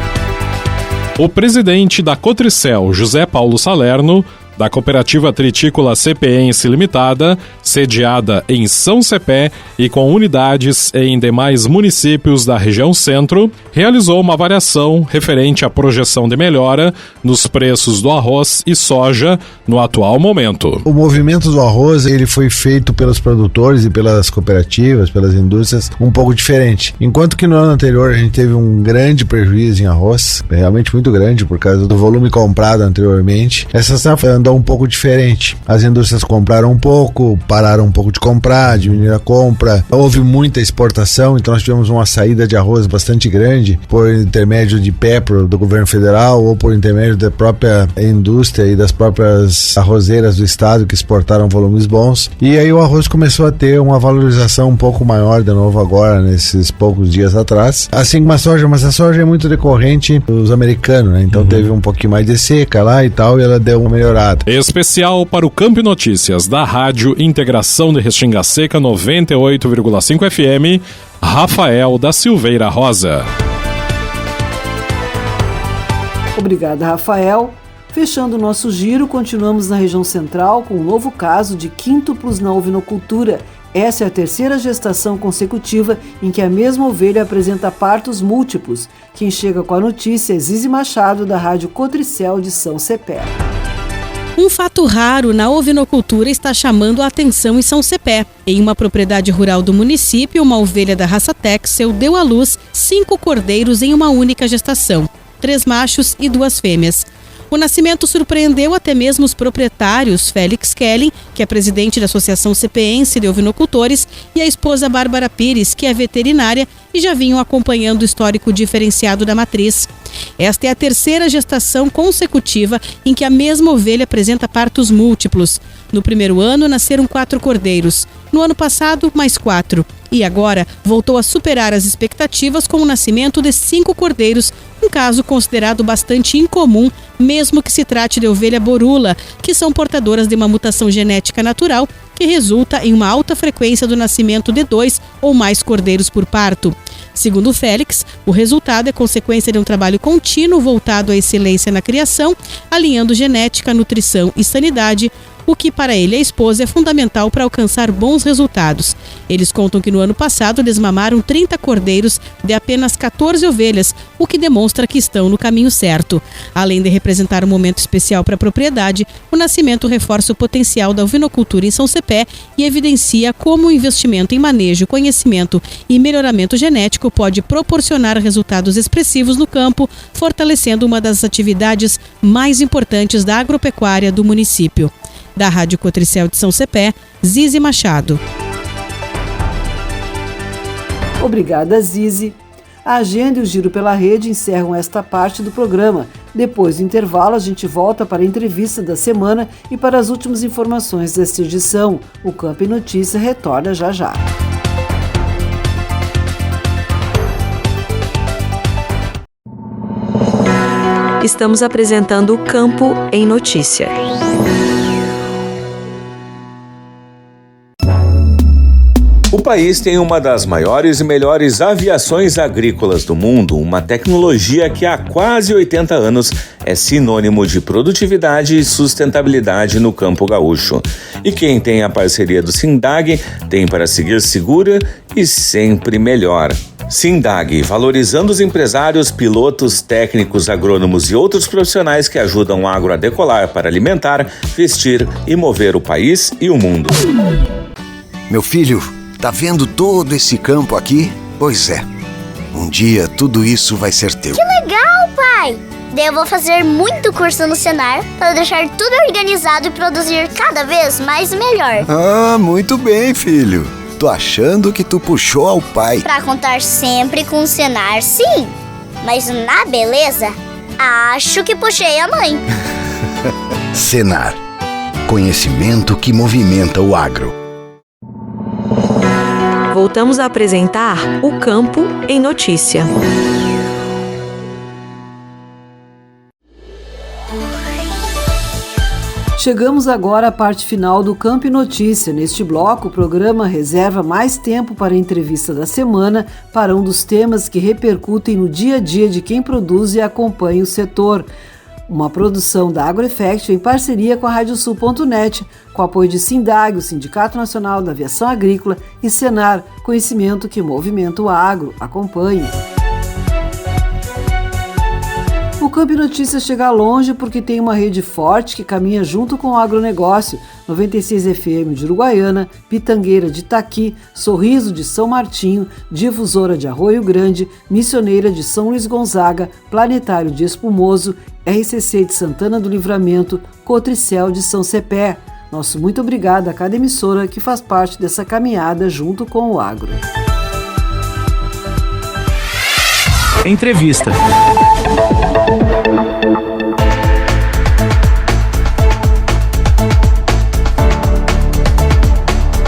O presidente da Cotricel, José Paulo Salerno, da Cooperativa Tritícola Cepeense Limitada, sediada em São Cepé e com unidades em demais municípios da região centro, realizou uma avaliação referente à projeção de melhora nos preços do arroz e soja no atual momento. O movimento do arroz ele foi feito pelos produtores e pelas cooperativas, pelas indústrias, um pouco diferente. Enquanto que no ano anterior a gente teve um grande prejuízo em arroz, realmente muito grande por causa do volume comprado anteriormente, essa safra andou um pouco diferente. As indústrias compraram um pouco, pararam um pouco de comprar, diminuíram a compra. Houve muita exportação, então nós tivemos uma saída de arroz bastante grande por intermédio de PEPRO do governo federal ou por intermédio da própria indústria e das próprias arrozeiras do estado que exportaram volumes bons. E aí o arroz começou a ter uma valorização um pouco maior de novo agora, nesses poucos dias atrás. Assim como a soja, mas a soja é muito decorrente dos americanos, né? Então teve um pouquinho mais de seca lá e tal, e ela deu uma melhorada. Especial para o Campo Notícias da Rádio Integração de Restinga Seca 98,5 FM, Rafael da Silveira Rosa. Obrigada, Rafael. Fechando o nosso giro, continuamos na região central com um novo caso de quíntuplos na ovinocultura. Essa é a terceira gestação consecutiva em que a mesma ovelha apresenta partos múltiplos. Quem chega com a notícia é Zizi Machado, da Rádio Cotricel de São Cepé. Um fato raro na ovinocultura está chamando a atenção em São Cepé. Em uma propriedade rural do município, uma ovelha da raça Texel deu à luz 5 cordeiros em uma única gestação, 3 machos e 2 fêmeas. O nascimento surpreendeu até mesmo os proprietários Félix Kelly, que é presidente da Associação Cepeense de Ovinocultores, e a esposa Bárbara Pires, que é veterinária e já vinham acompanhando o histórico diferenciado da matriz. Esta é a terceira gestação consecutiva em que a mesma ovelha apresenta partos múltiplos. No primeiro ano, nasceram 4 cordeiros. No ano passado, mais 4. E agora, voltou a superar as expectativas com o nascimento de 5 cordeiros, um caso considerado bastante incomum, mesmo que se trate de ovelha borula, que são portadoras de uma mutação genética natural que resulta em uma alta frequência do nascimento de 2 ou mais cordeiros por parto. Segundo Félix, o resultado é consequência de um trabalho contínuo voltado à excelência na criação, alinhando genética, nutrição e sanidade, o que para ele e a esposa é fundamental para alcançar bons resultados. Eles contam que no ano passado desmamaram 30 cordeiros de apenas 14 ovelhas, o que demonstra que estão no caminho certo. Além de representar um momento especial para a propriedade, o nascimento reforça o potencial da ovinocultura em São Cepé e evidencia como o investimento em manejo, conhecimento e melhoramento genético pode proporcionar resultados expressivos no campo, fortalecendo uma das atividades mais importantes da agropecuária do município. Da Rádio Cotricel de São Cepé, Zizi Machado. Obrigada, Zizi. A agenda e o Giro pela Rede encerram esta parte do programa. Depois do intervalo, a gente volta para a entrevista da semana e para as últimas informações desta edição. O Campo em Notícia retorna já já. Estamos apresentando o Campo em Notícia. O país tem uma das maiores e melhores aviações agrícolas do mundo, uma tecnologia que há quase 80 anos é sinônimo de produtividade e sustentabilidade no campo gaúcho. E quem tem a parceria do Sindag tem para seguir segura e sempre melhor. Sindag, valorizando os empresários, pilotos, técnicos, agrônomos e outros profissionais que ajudam o agro a decolar para alimentar, vestir e mover o país e o mundo. Meu filho, tá vendo todo esse campo aqui? Pois é, um dia tudo isso vai ser teu. Que legal, pai! Daí eu vou fazer muito curso no Senar para deixar tudo organizado e produzir cada vez mais e melhor. Ah, muito bem, filho. Tô achando que tu puxou ao pai. Pra contar sempre com o Senar, sim. Mas na beleza, acho que puxei a mãe. Senar. Conhecimento que movimenta o agro. Voltamos a apresentar o Campo em Notícia. Chegamos agora à parte final do Campo e Notícia. Neste bloco, o programa reserva mais tempo para a entrevista da semana para um dos temas que repercutem no dia a dia de quem produz e acompanha o setor. Uma produção da AgroEffect em parceria com a Radiosul.net, com apoio de Sindag, o Sindicato Nacional da Aviação Agrícola, e Senar, conhecimento que movimenta o agro. Acompanhe. O Campo e Notícias chega longe porque tem uma rede forte que caminha junto com o agronegócio. 96 FM de Uruguaiana, Pitangueira de Itaqui, Sorriso de São Martinho, Difusora de Arroio Grande, Missioneira de São Luís Gonzaga, Planetário de Espumoso, RCC de Santana do Livramento, Cotricel de São Cepé. Nosso muito obrigado a cada emissora que faz parte dessa caminhada junto com o agro. Entrevista.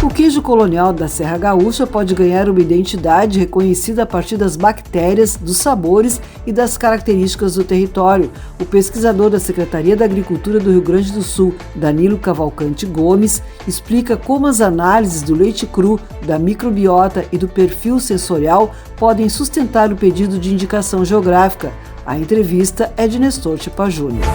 O queijo colonial da Serra Gaúcha pode ganhar uma identidade reconhecida a partir das bactérias, dos sabores e das características do território. O pesquisador da Secretaria da Agricultura do Rio Grande do Sul, Danilo Cavalcante Gomes, explica como as análises do leite cru, da microbiota e do perfil sensorial podem sustentar o pedido de indicação geográfica. A entrevista é de Nestor Tipa Júnior.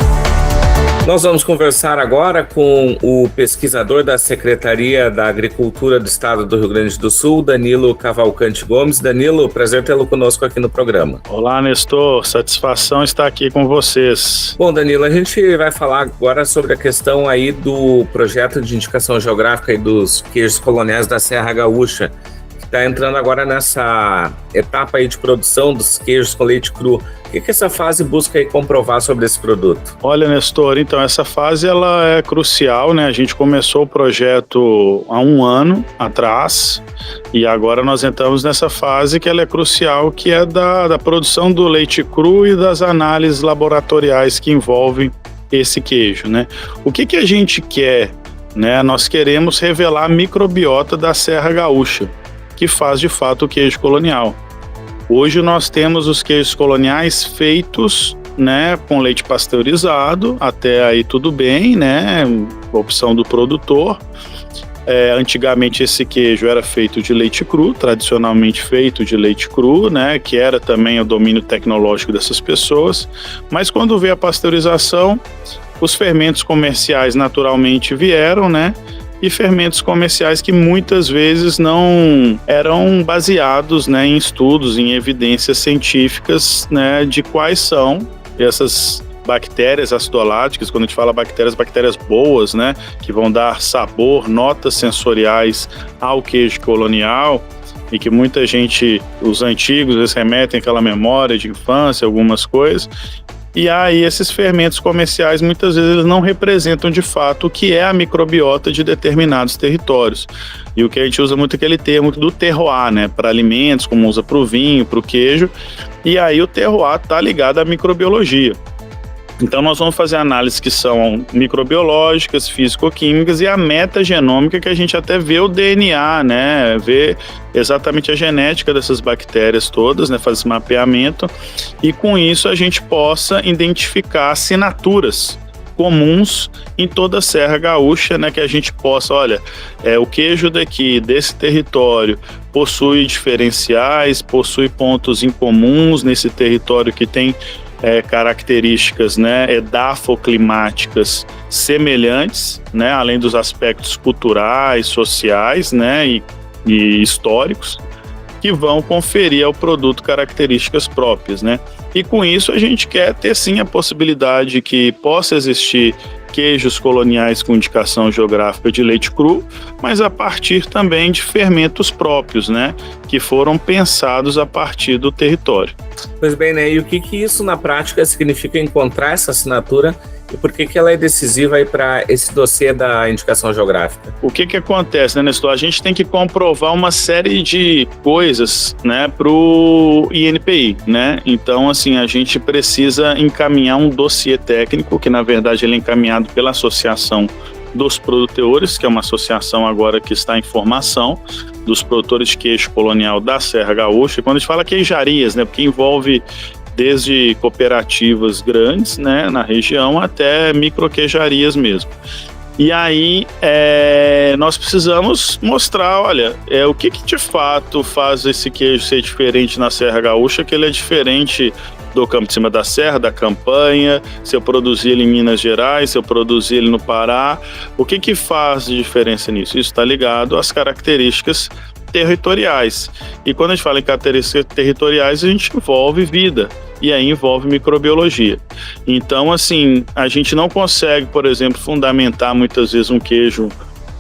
Nós vamos conversar agora com o pesquisador da Secretaria da Agricultura do Estado do Rio Grande do Sul, Danilo Cavalcante Gomes. Danilo, prazer tê-lo conosco aqui no programa. Olá, Nestor. Satisfação estar aqui com vocês. Bom, Danilo, a gente vai falar agora sobre a questão aí do projeto de indicação geográfica e dos queijos coloniais da Serra Gaúcha, que está entrando agora nessa etapa aí de produção dos queijos com leite cru. O que essa fase busca aí comprovar sobre esse produto? Olha, Nestor, então essa fase ela é crucial, né? A gente começou o projeto há 1 ano atrás e agora nós entramos nessa fase que ela é crucial, que é da produção do leite cru e das análises laboratoriais que envolvem esse queijo, né? O que a gente quer, né? Nós queremos revelar a microbiota da Serra Gaúcha, que faz de fato o queijo colonial. Hoje nós temos os queijos coloniais feitos, né, com leite pasteurizado, até aí tudo bem, né, opção do produtor. Antigamente esse queijo era feito de leite cru, tradicionalmente feito de leite cru, né, que era também o domínio tecnológico dessas pessoas, mas quando veio a pasteurização, Os fermentos comerciais naturalmente vieram, né? E fermentos comerciais que muitas vezes não eram baseados, né, em estudos, em evidências científicas, né, de quais são essas bactérias acidoláticas. Quando a gente fala bactérias boas, né, que vão dar sabor, notas sensoriais ao queijo colonial, e que muita gente, os antigos, eles remetem àquela memória de infância, algumas coisas. E aí esses fermentos comerciais muitas vezes eles não representam de fato o que é a microbiota de determinados territórios. E o que a gente usa muito é aquele termo do terroir, né, para alimentos, como usa para o vinho, para o queijo. E aí o terroir está ligado à microbiologia. Então nós vamos fazer análises que são microbiológicas, físico-químicas e a metagenômica, que a gente até vê o DNA, né, vê exatamente a genética dessas bactérias todas, né, faz esse mapeamento, e com isso a gente possa identificar assinaturas comuns em toda a Serra Gaúcha, né, que a gente possa, olha, o queijo daqui, desse território, possui diferenciais, possui pontos incomuns nesse território que tem características, né, edafoclimáticas semelhantes, né, além dos aspectos culturais, sociais, né, e históricos, que vão conferir ao produto características próprias, né. E com isso a gente quer ter sim a possibilidade de que possa existir queijos coloniais com indicação geográfica de leite cru, mas a partir também de fermentos próprios, né, que foram pensados a partir do território. Pois bem, né, e o que isso na prática significa encontrar essa assinatura e por que ela é decisiva aí para esse dossiê da indicação geográfica? O que acontece, né, Nestor? A gente tem que comprovar uma série de coisas, né, para o INPI, né? Então, assim, a gente precisa encaminhar um dossiê técnico, que na verdade ele é encaminhado pela Associação dos Produtores, que é uma associação agora que está em formação, dos produtores de queijo colonial da Serra Gaúcha. E quando a gente fala queijarias, né, porque envolve desde cooperativas grandes, né, na região, até microqueijarias mesmo. E aí nós precisamos mostrar, olha, o que de fato faz esse queijo ser diferente na Serra Gaúcha, que ele é diferente do Campo de Cima da Serra, da Campanha, se eu produzir ele em Minas Gerais, se eu produzir ele no Pará, o que faz de diferença nisso? Isso está ligado às características territoriais. E quando a gente fala em características territoriais, a gente envolve vida, e aí envolve microbiologia. Então, assim, a gente não consegue, por exemplo, fundamentar muitas vezes um queijo,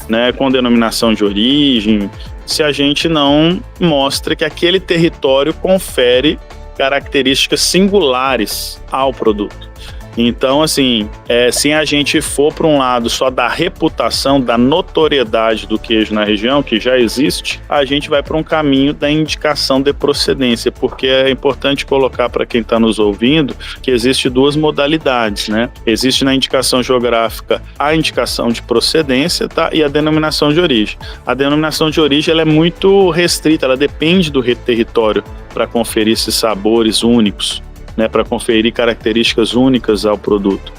né, com denominação de origem, se a gente não mostra que aquele território confere características singulares ao produto. Então, assim, se a gente for para um lado só da reputação, da notoriedade do queijo na região, que já existe, a gente vai para um caminho da indicação de procedência, porque é importante colocar para quem está nos ouvindo que existe duas modalidades, né? Existe na indicação geográfica a indicação de procedência, tá? E a denominação de origem. A denominação de origem ela é muito restrita, ela depende do território para conferir esses sabores únicos, né, para conferir características únicas ao produto.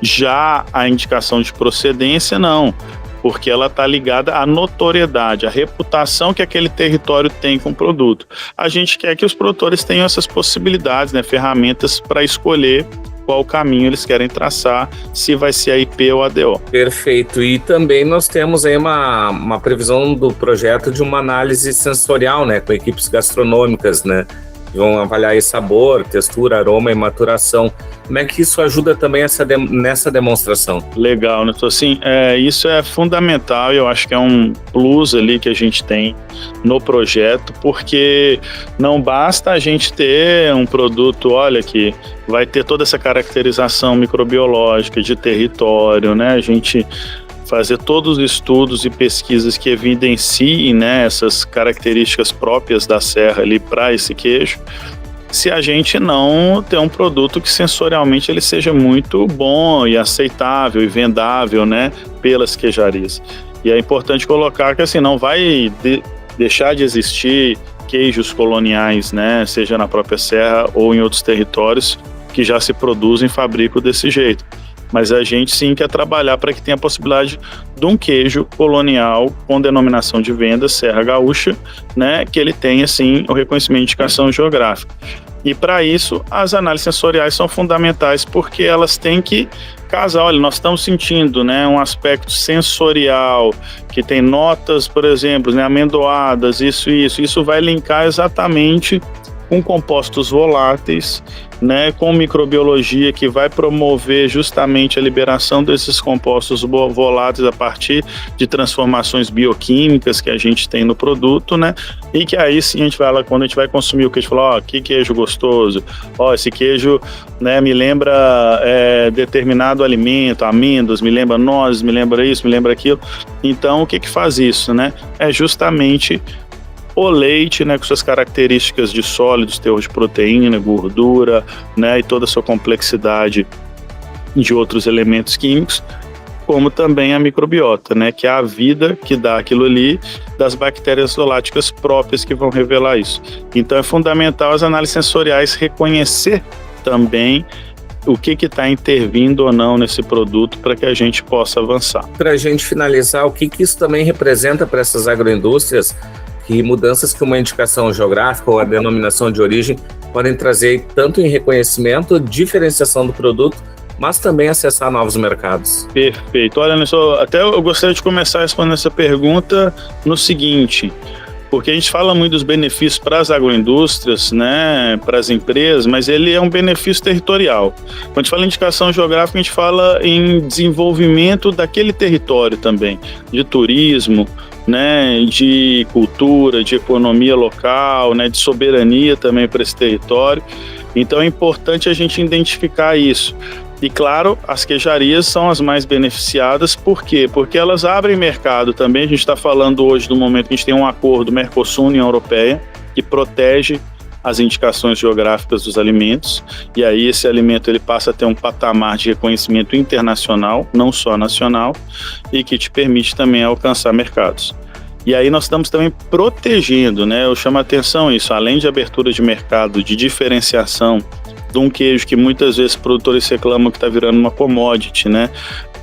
Já a indicação de procedência, não, porque ela está ligada à notoriedade, à reputação que aquele território tem com o produto. A gente quer que os produtores tenham essas possibilidades, né, ferramentas para escolher qual caminho eles querem traçar, se vai ser a IP ou ADO. Perfeito. E também nós temos aí uma previsão do projeto de uma análise sensorial, né, com equipes gastronômicas, né, vão avaliar aí sabor, textura, aroma e maturação. Como é que isso ajuda também nessa demonstração? Legal, né? Então, assim, isso é fundamental, eu acho que é um plus ali que a gente tem no projeto, porque não basta a gente ter um produto, olha, que vai ter toda essa caracterização microbiológica de território, né? A gente fazer todos os estudos e pesquisas que evidenciem, né, essas características próprias da serra ali para esse queijo, se a gente não ter um produto que sensorialmente ele seja muito bom e aceitável e vendável, né, pelas queijarias. E é importante colocar que assim, não vai deixar de existir queijos coloniais, né, seja na própria serra ou em outros territórios que já se produzem e fabricam desse jeito. Mas a gente sim quer trabalhar para que tenha a possibilidade de um queijo colonial com denominação de venda Serra Gaúcha, né, que ele tenha sim o reconhecimento de indicação geográfica. E para isso, as análises sensoriais são fundamentais, porque elas têm que casar. Olha, nós estamos sentindo, né, um aspecto sensorial, que tem notas, por exemplo, né, amendoadas, isso vai linkar exatamente com compostos voláteis, né, com microbiologia que vai promover justamente a liberação desses compostos voláteis a partir de transformações bioquímicas que a gente tem no produto, né, e que aí sim a gente vai lá, quando a gente vai consumir o queijo, falar, ó, que queijo gostoso, ó, esse queijo, né, me lembra determinado alimento, amêndoas, me lembra nozes, me lembra isso, me lembra aquilo. Então, o que faz isso, né? É justamente o leite, né, com suas características de sólidos, teor de proteína, gordura, né, e toda a sua complexidade de outros elementos químicos, como também a microbiota, né, que é a vida que dá aquilo ali, das bactérias zoláticas próprias que vão revelar isso. Então é fundamental as análises sensoriais reconhecer também o que está intervindo ou não nesse produto para que a gente possa avançar. Para a gente finalizar, o que isso também representa para essas agroindústrias, que mudanças que uma indicação geográfica ou a denominação de origem podem trazer tanto em reconhecimento, diferenciação do produto, mas também acessar novos mercados. Perfeito. Olha, até eu gostaria de começar respondendo essa pergunta no seguinte, porque a gente fala muito dos benefícios para as agroindústrias, né, para as empresas, mas ele é um benefício territorial. Quando a gente fala em indicação geográfica, a gente fala em desenvolvimento daquele território também, de turismo, né, de cultura, de economia local, né, de soberania também para esse território. Então é importante a gente identificar isso. E claro, as queijarias são as mais beneficiadas, por quê? Porque elas abrem mercado também. A gente está falando hoje do momento que a gente tem um acordo Mercosul-União Europeia que protege as indicações geográficas dos alimentos, e aí esse alimento ele passa a ter um patamar de reconhecimento internacional, não só nacional, e que te permite também alcançar mercados. E aí nós estamos também protegendo, né? Eu chamo a atenção isso, além de abertura de mercado, de diferenciação de um queijo que muitas vezes produtores reclamam que está virando uma commodity, né?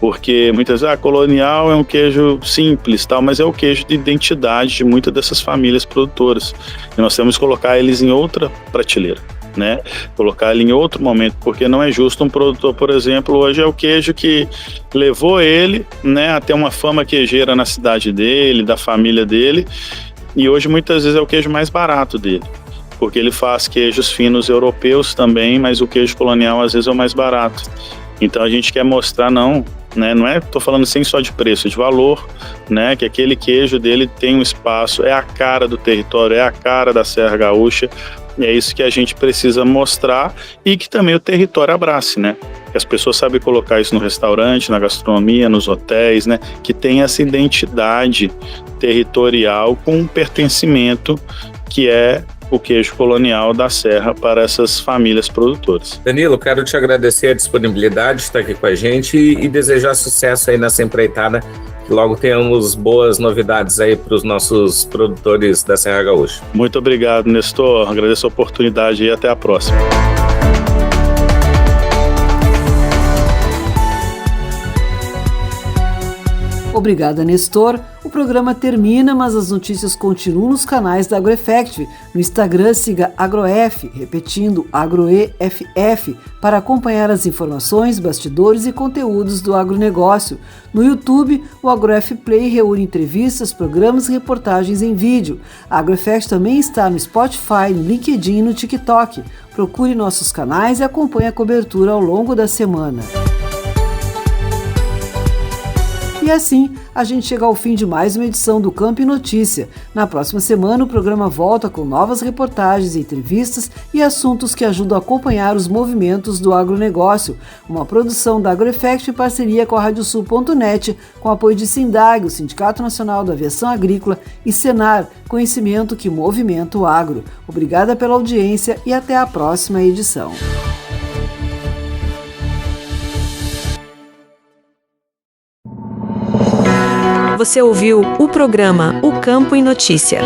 Porque muitas vezes, Colonial é um queijo simples, tal, mas é o queijo de identidade de muitas dessas famílias produtoras. E nós temos que colocar eles em outra prateleira, né? Colocar ele em outro momento, porque não é justo um produtor, por exemplo, hoje é o queijo que levou ele, né, a ter uma fama queijeira na cidade dele, da família dele, e hoje muitas vezes é o queijo mais barato dele, porque ele faz queijos finos europeus também, mas o queijo Colonial às vezes é o mais barato. Então a gente quer mostrar, não, né, não é, tô falando sem só de preço, de valor, né, que aquele queijo dele tem um espaço, é a cara do território, é a cara da Serra Gaúcha, e é isso que a gente precisa mostrar e que também o território abrace, né, que as pessoas sabem colocar isso no restaurante, na gastronomia, nos hotéis, né, que tem essa identidade territorial com um pertencimento que é o queijo Colonial da Serra para essas famílias produtoras. Danilo, quero te agradecer a disponibilidade de estar aqui com a gente e desejar sucesso aí nessa empreitada, que logo tenhamos boas novidades aí para os nossos produtores da Serra Gaúcha. Muito obrigado, Nestor. Agradeço a oportunidade e até a próxima. Obrigada, Nestor. O programa termina, mas as notícias continuam nos canais da AgroEffective. No Instagram, siga AgroEff, repetindo AgroEFF, para acompanhar as informações, bastidores e conteúdos do agronegócio. No YouTube, o AgroEff Play reúne entrevistas, programas e reportagens em vídeo. A AgroEffect também está no Spotify, no LinkedIn e no TikTok. Procure nossos canais e acompanhe a cobertura ao longo da semana. E assim, a gente chega ao fim de mais uma edição do Campo em Notícia. Na próxima semana, o programa volta com novas reportagens, entrevistas e assuntos que ajudam a acompanhar os movimentos do agronegócio. Uma produção da AgroEffect em parceria com a Radiosul.net, com apoio de Sindag, o Sindicato Nacional da Aviação Agrícola, e Senar, conhecimento que movimenta o agro. Obrigada pela audiência e até a próxima edição. Você ouviu o programa O Campo em Notícia.